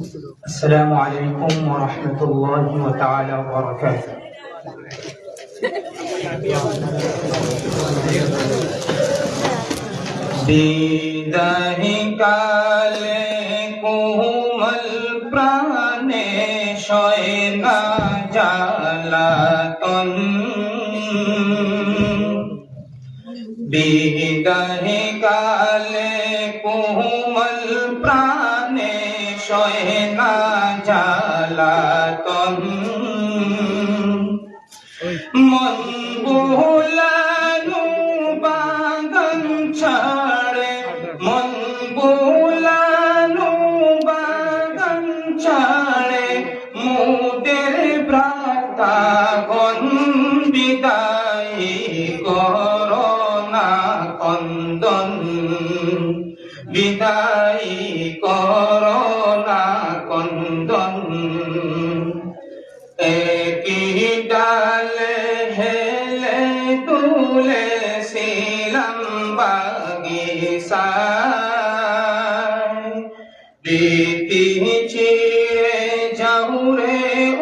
السلام عليكم ورحمة الله تعالى وبركاته. বিদায় কালে কোমল প্রাণে সয় না জ্বালাতন, বিদায় কালে কোমল প্রাণে সয় না জ্বালাতন, মন বোলানো বাগান ছাড়ে, মন বোলানো বাগান ছাড়ে, মোদের ভ্রাতাগণ বিদায় করোনা কন্দন, বিদায় করোনা কন্দন। একই ডালে হেলে তুলে ছিলাম বাগিচায়, প্রীতি চিরে যাউরে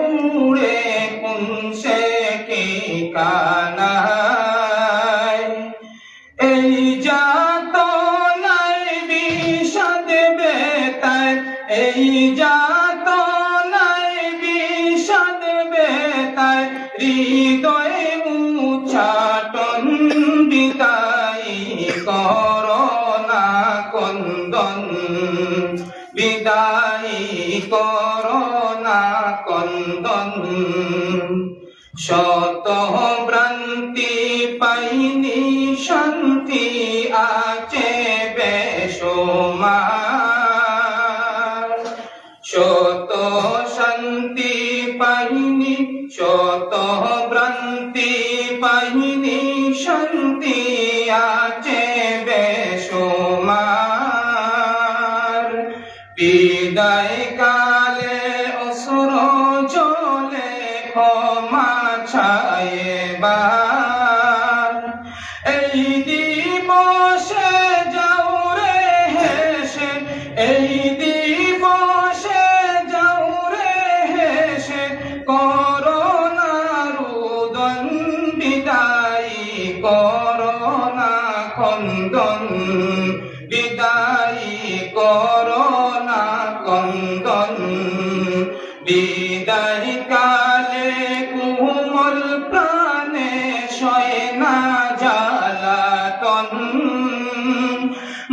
উড়ে কোন সে ঠিকানায়, এই যাতনায় বিষাদ বেতায়, এই যাতনায় বিষাদ বেতায়, হৃদয়ে উচ্চাটন বিদায় করোনা কন্দন, বিদায় করোনা কন্দন। শত ভ্রান্তি পাইনি শান্তি আছে বেসুমার, শত শান্তি পাইনি, শত ভ্রান্তি পাইনি শান্তি আছে বেসুমার। বিদায় কালে অসুর জলে ক্ষমা চাইবার, এই দিবসে যাও রে হেসে, এই দিবসে যাও রে হেসে, করোনা রুদন বিদায় করোনা খন্দন, বিদায় করোনা কন্দন। বিদায় কালে কোমল প্রাণে সয় না জ্বালাতন,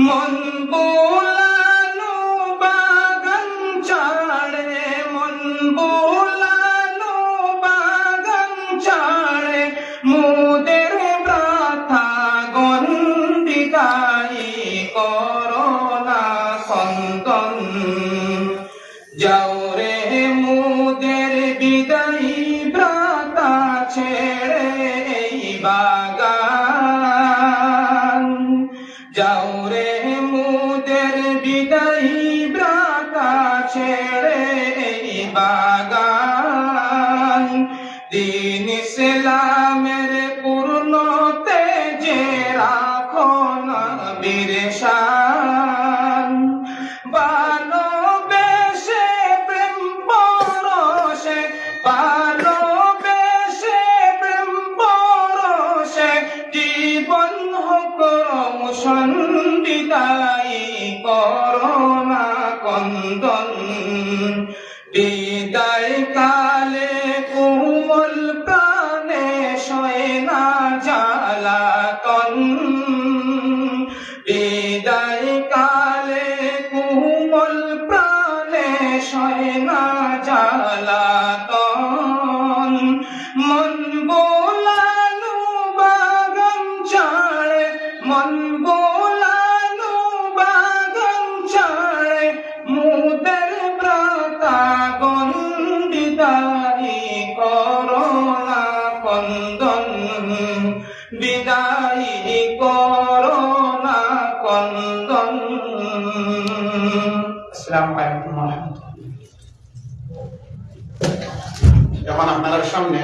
মন বোলানো বাগান ছাড়ে, মন বোলানো বাগান ছাড়ে, মোদের ভ্রাতাগণ বিদায় করোনা কন্দন। যাও রে মোদের বিদায়ী ভ্রাতা ছেড়ে এই বাগান, যাও রে মোদের বিদায়ী ভ্রাতা ছেড়ে এই বাগান। দিন ইসলামের পূর্ণ তেজে রাখো নবীর শান, ভালোবেসে প্রেম পরশে, ভালোবেসে প্রেম পরশে, জীবন হোক রমশন বিদায় করোনা কন্দন। বিদায় কালে কোমল প্রাণে সয় না জ্বালাতন, বিদায় কালে কোমল প্রাণে সয় না জ্বালাতন, মন বোলানো বাগান ছাড়ে, মন বোলানো বাগান ছাড়ে, মোদের ভ্রাতাগণ বিদায় করোনা কন্দন, বিদায় করোনা কন্দন। আসসালামু আলাইকুম ওয়া রাহমাতুল্লাহ। এখন আপনাদের সামনে